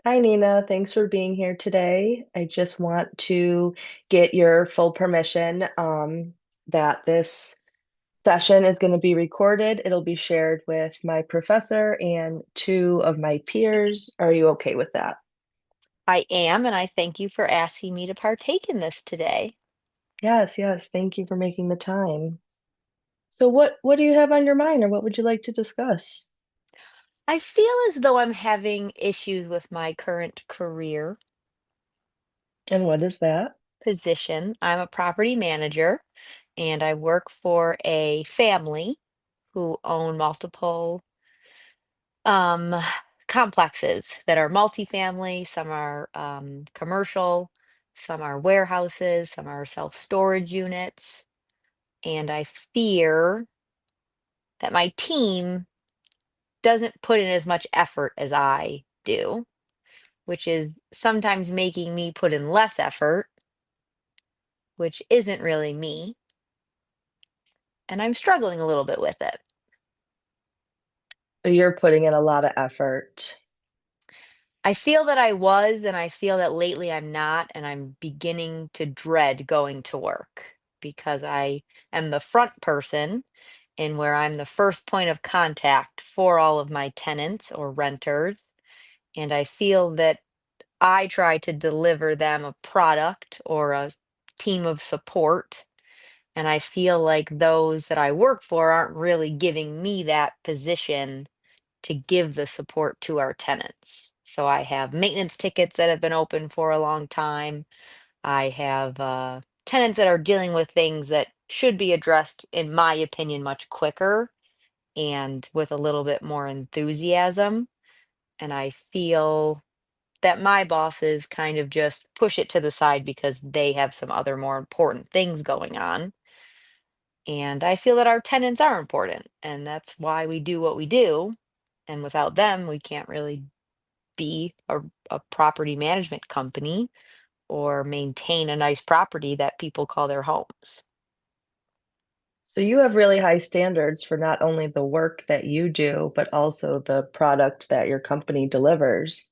Hi, Nina. Thanks for being here today. I just want to get your full permission that this session is going to be recorded. It'll be shared with my professor and two of my peers. Are you okay with that? I am, and I thank you for asking me to partake in this today. Yes, yes. Thank you for making the time. So what do you have on your mind or what would you like to discuss? I feel as though I'm having issues with my current career And what is that? position. I'm a property manager and I work for a family who own multiple um, complexes that are multifamily, some are commercial, some are warehouses, some are self-storage units. And I fear that my team doesn't put in as much effort as I do, which is sometimes making me put in less effort, which isn't really me. And I'm struggling a little bit with it. So you're putting in a lot of effort. I feel that I was, and I feel that lately I'm not, and I'm beginning to dread going to work because I am the front person and where I'm the first point of contact for all of my tenants or renters. And I feel that I try to deliver them a product or a team of support. And I feel like those that I work for aren't really giving me that position to give the support to our tenants. So I have maintenance tickets that have been open for a long time. I have tenants that are dealing with things that should be addressed, in my opinion, much quicker and with a little bit more enthusiasm. And I feel that my bosses kind of just push it to the side because they have some other more important things going on. And I feel that our tenants are important, and that's why we do what we do. And without them, we can't really be a property management company or maintain a nice property that people call their homes. So you have really high standards for not only the work that you do, but also the product that your company delivers.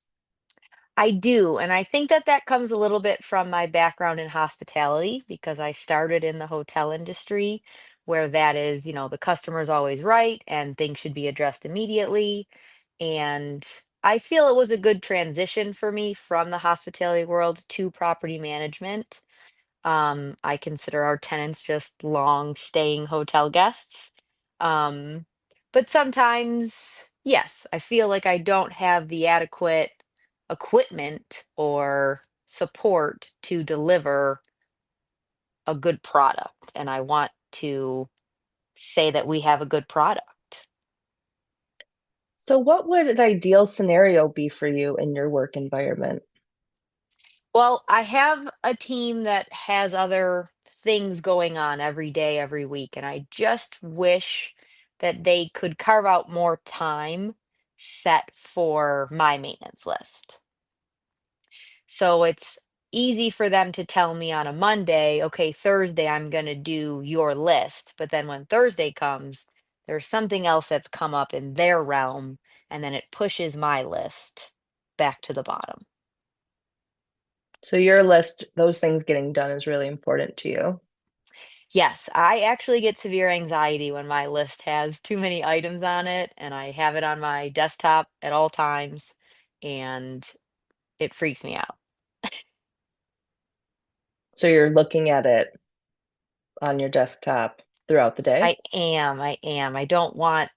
I do, and I think that that comes a little bit from my background in hospitality because I started in the hotel industry where that is, the customer's always right and things should be addressed immediately. And I feel it was a good transition for me from the hospitality world to property management. I consider our tenants just long staying hotel guests. Um, but sometimes, yes, I feel like I don't have the adequate equipment or support to deliver a good product. And I want to say that we have a good product. So what would an ideal scenario be for you in your work environment? Well, I have a team that has other things going on every day, every week, and I just wish that they could carve out more time set for my maintenance list. So it's easy for them to tell me on a Monday, okay, Thursday, I'm going to do your list. But then when Thursday comes, there's something else that's come up in their realm, and then it pushes my list back to the bottom. So your list, those things getting done is really important to you. Yes, I actually get severe anxiety when my list has too many items on it and I have it on my desktop at all times and it freaks me out. So you're looking at it on your desktop throughout the day. I am. I don't want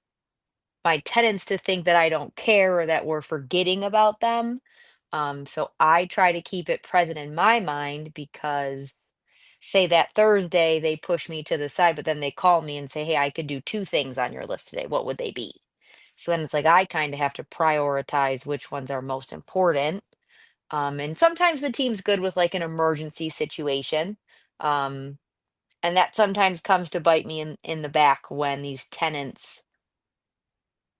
my tenants to think that I don't care or that we're forgetting about them. So I try to keep it present in my mind because say that Thursday they push me to the side, but then they call me and say, "Hey, I could do two things on your list today. What would they be?" So then it's like I kind of have to prioritize which ones are most important. And sometimes the team's good with like an emergency situation. Um, and that sometimes comes to bite me in the back when these tenants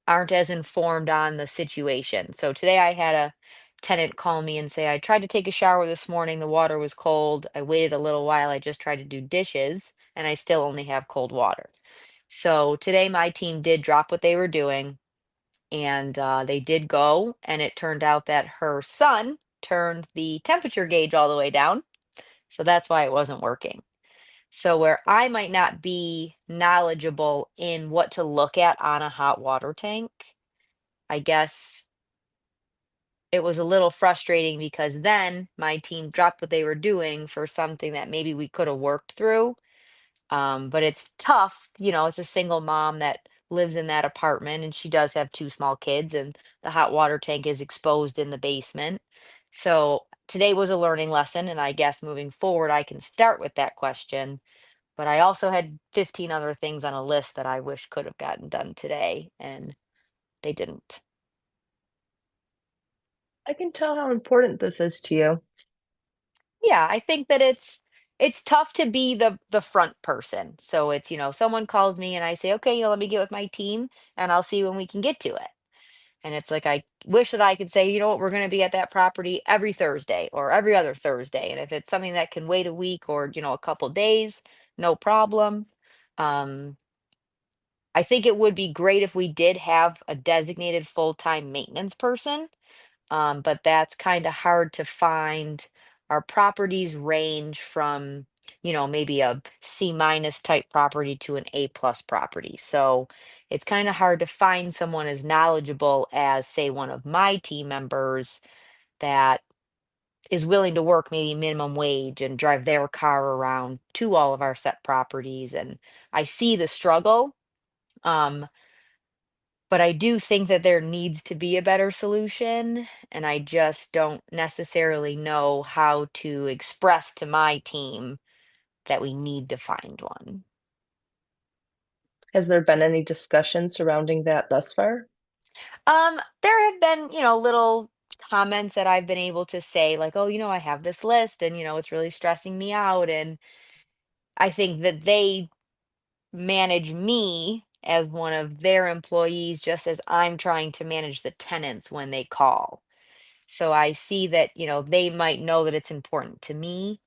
aren't as informed on the situation. So today I had a tenant call me and say, I tried to take a shower this morning. The water was cold. I waited a little while. I just tried to do dishes and I still only have cold water. So today my team did drop what they were doing. And they did go, and it turned out that her son turned the temperature gauge all the way down. So that's why it wasn't working. So, where I might not be knowledgeable in what to look at on a hot water tank, I guess it was a little frustrating because then my team dropped what they were doing for something that maybe we could have worked through. But it's tough, it's a single mom that lives in that apartment and she does have two small kids, and the hot water tank is exposed in the basement. So today was a learning lesson, and I guess moving forward, I can start with that question. But I also had 15 other things on a list that I wish could have gotten done today, and they didn't. I can tell how important this is to you. Yeah, I think that it's tough to be the front person. So it's, someone calls me and I say, "Okay, let me get with my team and I'll see when we can get to it." And it's like I wish that I could say, "You know what, we're going to be at that property every Thursday or every other Thursday." And if it's something that can wait a week or, a couple days, no problem. Um I think it would be great if we did have a designated full-time maintenance person, but that's kind of hard to find. Our properties range from, maybe a C minus type property to an A plus property. So it's kind of hard to find someone as knowledgeable as, say, one of my team members that is willing to work maybe minimum wage and drive their car around to all of our set properties. And I see the struggle. Um, but I do think that there needs to be a better solution, and I just don't necessarily know how to express to my team that we need to find one. Has there been any discussion surrounding that thus far? There have been, little comments that I've been able to say, like, "Oh, I have this list and, it's really stressing me out." And I think that they manage me as one of their employees just as I'm trying to manage the tenants when they call. So I see that, they might know that it's important to me.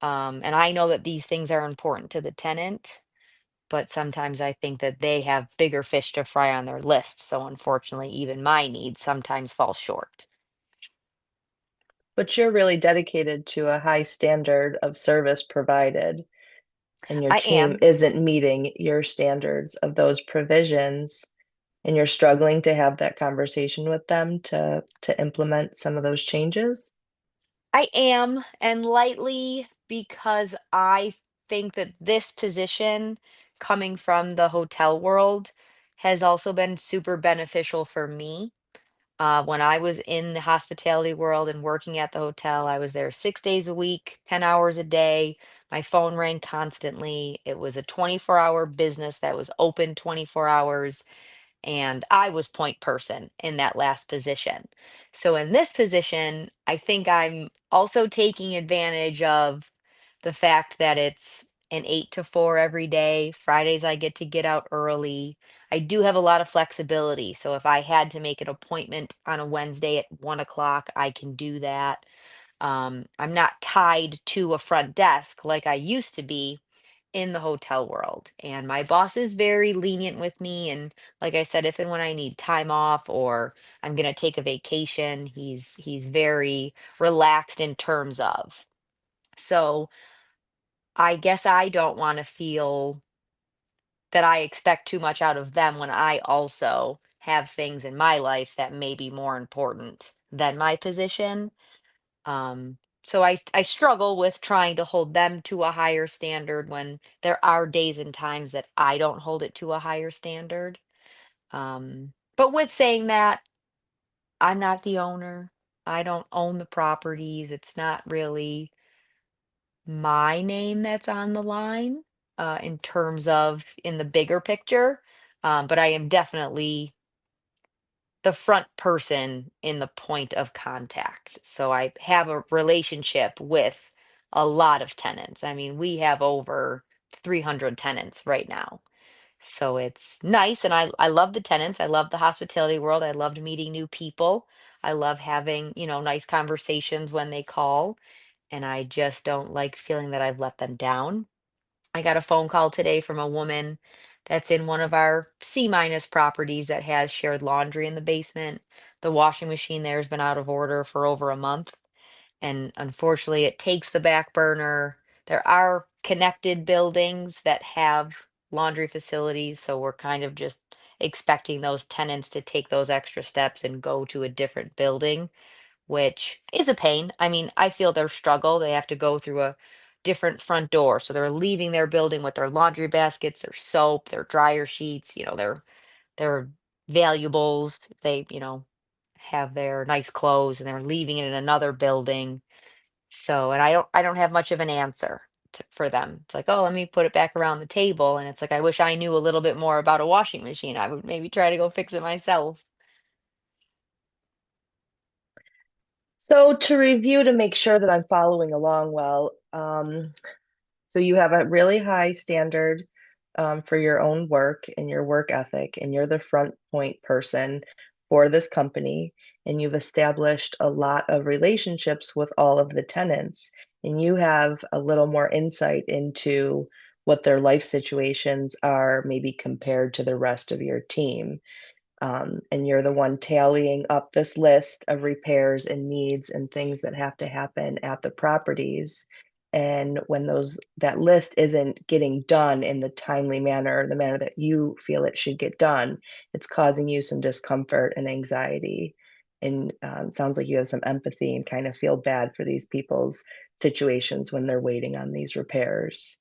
And I know that these things are important to the tenant, but sometimes I think that they have bigger fish to fry on their list. So unfortunately, even my needs sometimes fall short. But you're really dedicated to a high standard of service provided, and your I team am. isn't meeting your standards of those provisions, and you're struggling to have that conversation with them to implement some of those changes. I am, and lightly because I think that this position coming from the hotel world has also been super beneficial for me. When I was in the hospitality world and working at the hotel, I was there 6 days a week, 10 hours a day. My phone rang constantly. It was a 24-hour business that was open 24 hours. And I was point person in that last position. So in this position, I think I'm also taking advantage of the fact that it's an 8 to 4 every day. Fridays, I get to get out early. I do have a lot of flexibility. So if I had to make an appointment on a Wednesday at 1 o'clock, I can do that. I'm not tied to a front desk like I used to be in the hotel world. And my boss is very lenient with me. And like I said, if and when I need time off or I'm gonna take a vacation, he's very relaxed in terms of. So I guess I don't want to feel that I expect too much out of them when I also have things in my life that may be more important than my position. So I struggle with trying to hold them to a higher standard when there are days and times that I don't hold it to a higher standard. But with saying that, I'm not the owner. I don't own the properties. It's not really my name that's on the line, in terms of in the bigger picture. But I am definitely the front person in the point of contact. So I have a relationship with a lot of tenants. I mean, we have over 300 tenants right now. So it's nice. And I love the tenants. I love the hospitality world. I loved meeting new people. I love having, nice conversations when they call. And I just don't like feeling that I've let them down. I got a phone call today from a woman that's in one of our C minus properties that has shared laundry in the basement. The washing machine there has been out of order for over a month. And unfortunately, it takes the back burner. There are connected buildings that have laundry facilities, so we're kind of just expecting those tenants to take those extra steps and go to a different building, which is a pain. I mean, I feel their struggle. They have to go through a different front door. So they're leaving their building with their laundry baskets, their soap, their dryer sheets, their valuables. They, have their nice clothes and they're leaving it in another building. So, and I don't have much of an answer for them. It's like, "Oh, let me put it back around the table." And it's like, I wish I knew a little bit more about a washing machine. I would maybe try to go fix it myself. So to review to make sure that I'm following along well, so you have a really high standard for your own work and your work ethic, and you're the front point person for this company, and you've established a lot of relationships with all of the tenants, and you have a little more insight into what their life situations are, maybe compared to the rest of your team. And you're the one tallying up this list of repairs and needs and things that have to happen at the properties. And when that list isn't getting done in the timely manner, the manner that you feel it should get done, it's causing you some discomfort and anxiety. And it sounds like you have some empathy and kind of feel bad for these people's situations when they're waiting on these repairs.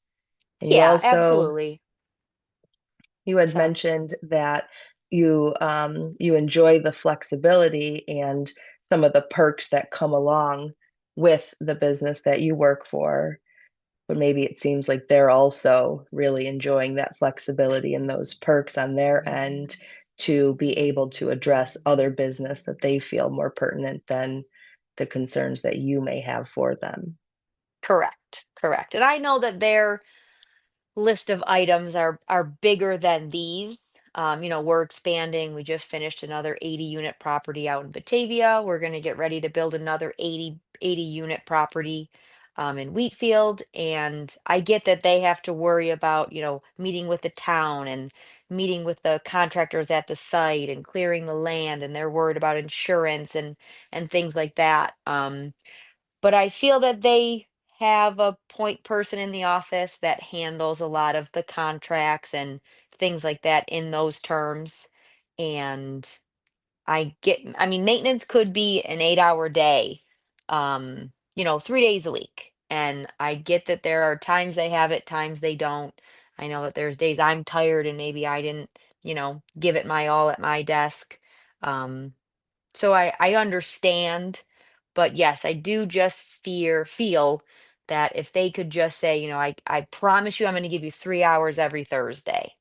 And Yeah, absolutely. you had So, mentioned that you enjoy the flexibility and some of the perks that come along with the business that you work for, but maybe it seems like they're also really enjoying that flexibility and those perks on their end to be able to address other business that they feel more pertinent than the concerns that you may have for them. correct, correct. And I know that they're list of items are bigger than these. We're expanding. We just finished another 80 unit property out in Batavia. We're going to get ready to build another 80 unit property in Wheatfield. And I get that they have to worry about, meeting with the town and meeting with the contractors at the site and clearing the land. And they're worried about insurance and things like that. But I feel that they have a point person in the office that handles a lot of the contracts and things like that in those terms. And I mean, maintenance could be an 8-hour day, 3 days a week. And I get that there are times they have it, times they don't. I know that there's days I'm tired and maybe I didn't, give it my all at my desk. Um, so I understand, but yes, I do just feel that if they could just say, I promise you I'm going to give you 3 hours every Thursday.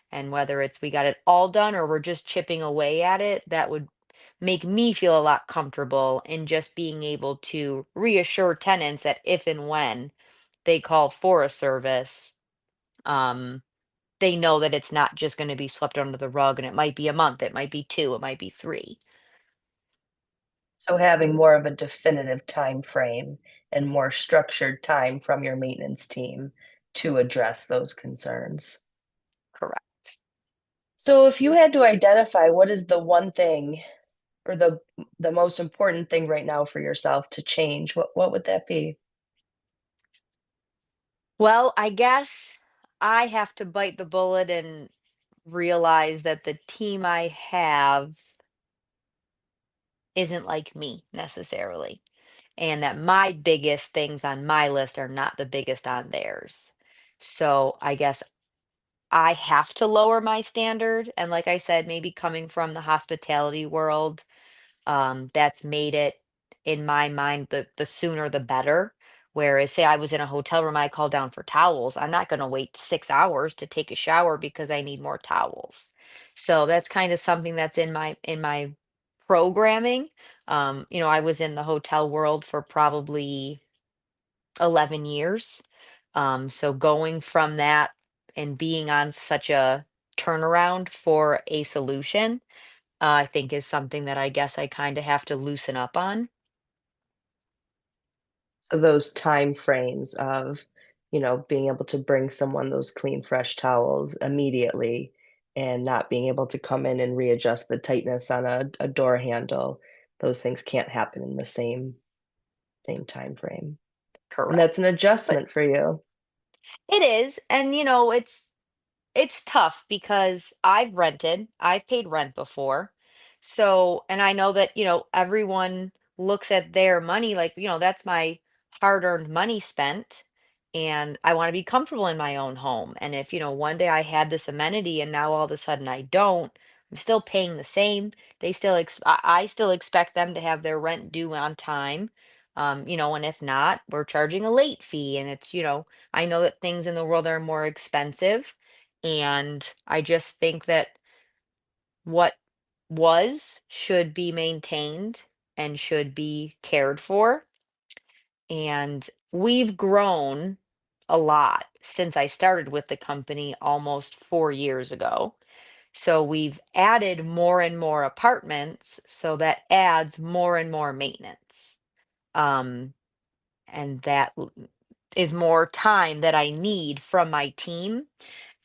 And whether it's we got it all done or we're just chipping away at it, that would make me feel a lot comfortable in just being able to reassure tenants that if and when they call for a service, um, they know that it's not just going to be swept under the rug and it might be a month, it might be two, it might be three. So having more of a definitive time frame and more structured time from your maintenance team to address those concerns. Correct. So if you had to identify what is the one thing or the most important thing right now for yourself to change, what would that be? Well, I guess I have to bite the bullet and realize that the team I have isn't like me necessarily, and that my biggest things on my list are not the biggest on theirs. So I guess I have to lower my standard. And like I said, maybe coming from the hospitality world, that's made it in my mind the sooner the better. Whereas, say I was in a hotel room, I call down for towels. I'm not going to wait 6 hours to take a shower because I need more towels. So that's kind of something that's in my programming. I was in the hotel world for probably 11 years. So going from that and being on such a turnaround for a solution, I think is something that I guess I kind of have to loosen up on. So those time frames of, being able to bring someone those clean, fresh towels immediately and not being able to come in and readjust the tightness on a door handle. Those things can't happen in the same time frame. And that's an Correct. But adjustment for you. it is, and it's tough because I've paid rent before. So, and I know that, everyone looks at their money like, that's my hard-earned money spent. And I want to be comfortable in my own home. And if, one day I had this amenity and now all of a sudden I don't, I'm still paying the same. I still expect them to have their rent due on time. And if not, we're charging a late fee. And I know that things in the world are more expensive, and I just think that what was should be maintained and should be cared for. And we've grown a lot since I started with the company almost 4 years ago. So we've added more and more apartments, so that adds more and more maintenance. Um, and is more time that I need from my team.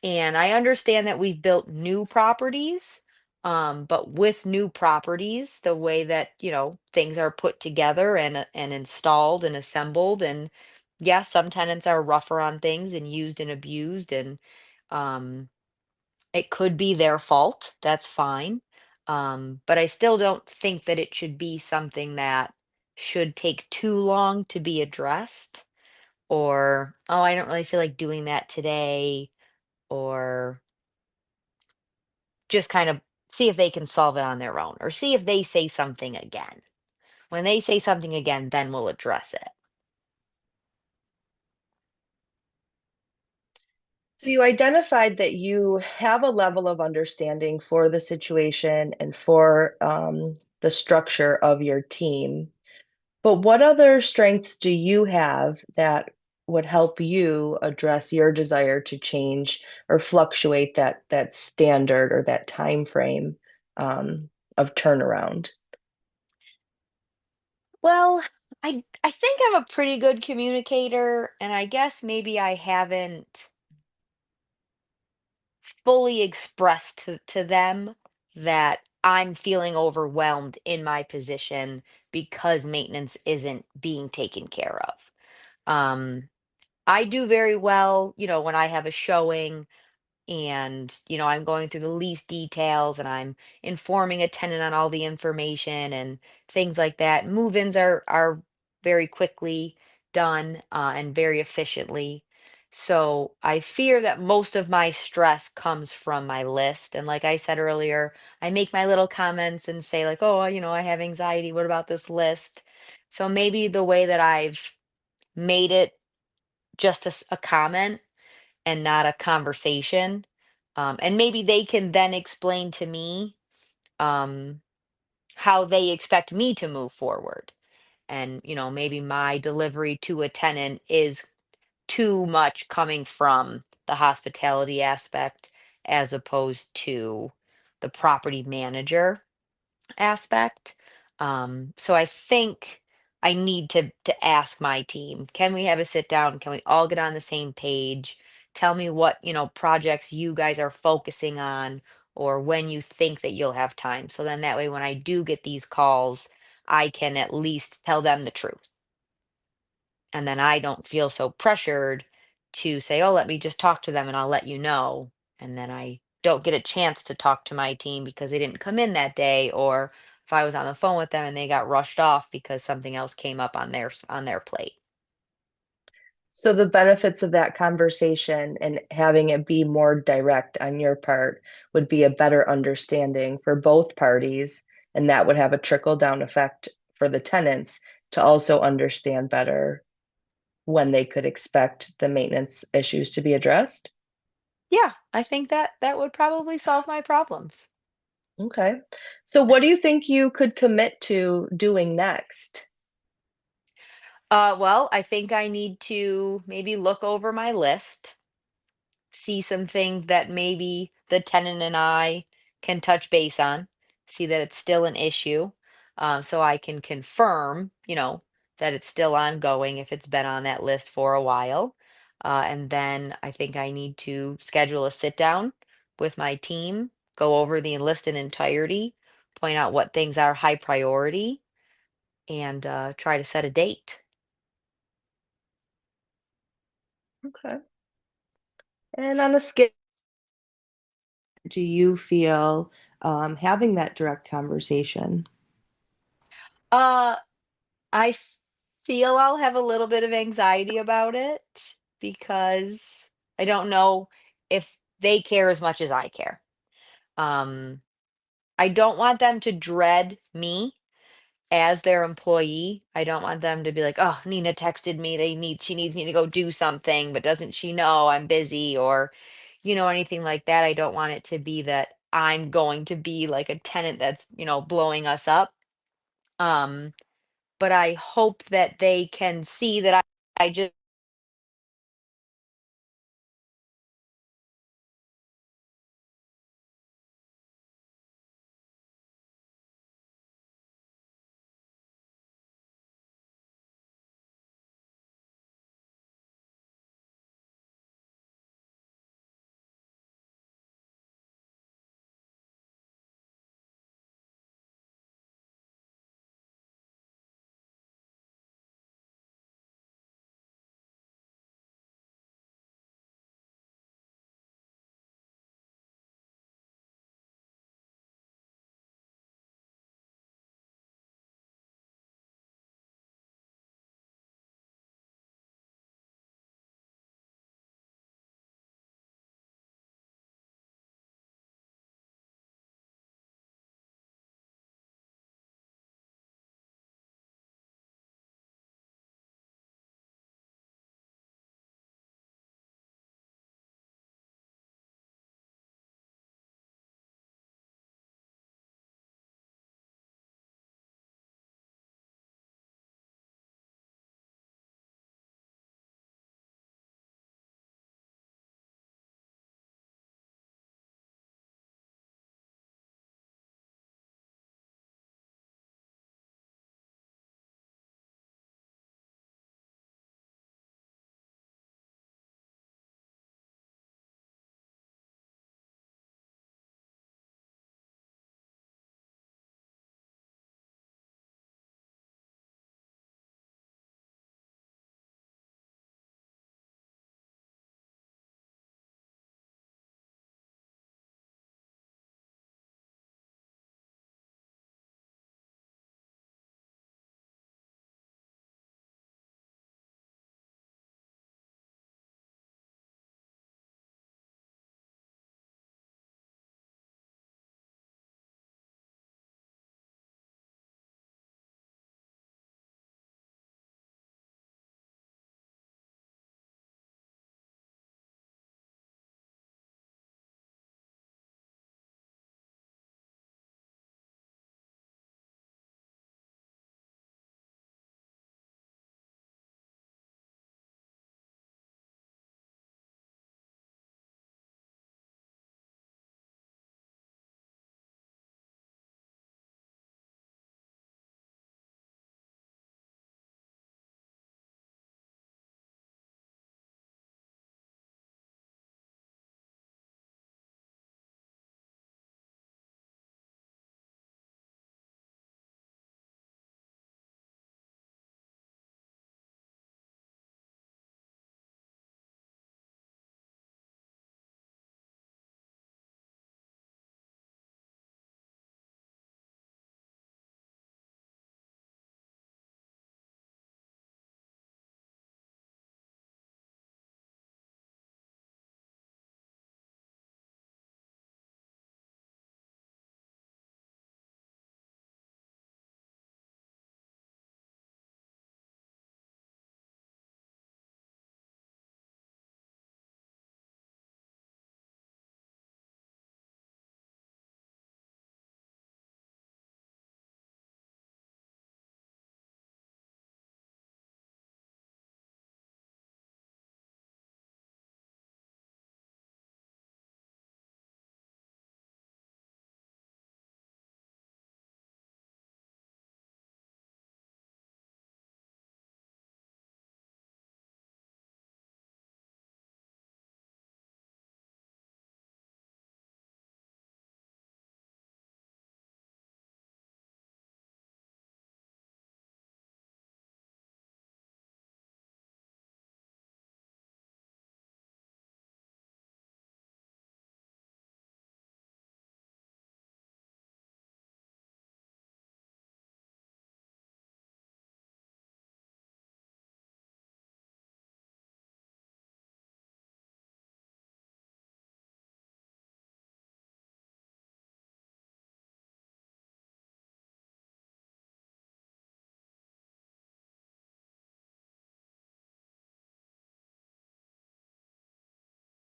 And I understand that we've built new properties, but with new properties, the way that, things are put together and installed and assembled, and yeah, some tenants are rougher on things and used and abused, and um, it could be their fault. That's fine. But I still don't think that it should be something that should take too long to be addressed, or, oh, I don't really feel like doing that today, or just kind of see if they can solve it on their own, or see if they say something again. When they say something again, then we'll address it. So you identified that you have a level of understanding for the situation and for the structure of your team. But what other strengths do you have that would help you address your desire to change or fluctuate that standard or that time frame of turnaround? Well, I think I'm a pretty good communicator, and I guess maybe I haven't fully expressed to them that I'm feeling overwhelmed in my position because maintenance isn't being taken care of. Um, I do very well, when I have a showing, and I'm going through the lease details, and I'm informing a tenant on all the information and things like that. Move-ins are very quickly done, and very efficiently. So I fear that most of my stress comes from my list, and like I said earlier, I make my little comments and say like, oh, I have anxiety, what about this list? So maybe the way that I've made it just a comment and not a conversation. And maybe they can then explain to me, um, how they expect me to move forward. And, maybe my delivery to a tenant is too much coming from the hospitality aspect as opposed to the property manager aspect. So I think I need to ask my team, can we have a sit down? Can we all get on the same page? Tell me what, projects you guys are focusing on, or when you think that you'll have time. So then that way when I do get these calls, I can at least tell them the truth. And then I don't feel so pressured to say, "Oh, let me just talk to them and I'll let you know." And then I don't get a chance to talk to my team because they didn't come in that day, or if I was on the phone with them and they got rushed off because something else came up on their plate. So the benefits of that conversation and having it be more direct on your part would be a better understanding for both parties, and that would have a trickle down effect for the tenants to also understand better when they could expect the maintenance issues to be addressed. Yeah, I think that that would probably solve my problems. Okay. So what do you think you could commit to doing next? Well, I think I need to maybe look over my list, see some things that maybe the tenant and I can touch base on, see that it's still an issue, so I can confirm, that it's still ongoing if it's been on that list for a while. And then I think I need to schedule a sit down with my team, go over the list in entirety, point out what things are high priority, and try to set a date. Okay. And on a scale, do you feel having that direct conversation? Uh, I feel I'll have a little bit of anxiety about it because I don't know if they care as much as I care. Um, I don't want them to dread me as their employee. I don't want them to be like, "Oh, Nina texted me. She needs me to go do something, but doesn't she know I'm busy?" or, anything like that. I don't want it to be that I'm going to be like a tenant that's, blowing us up. Um, but I hope that they can see that I just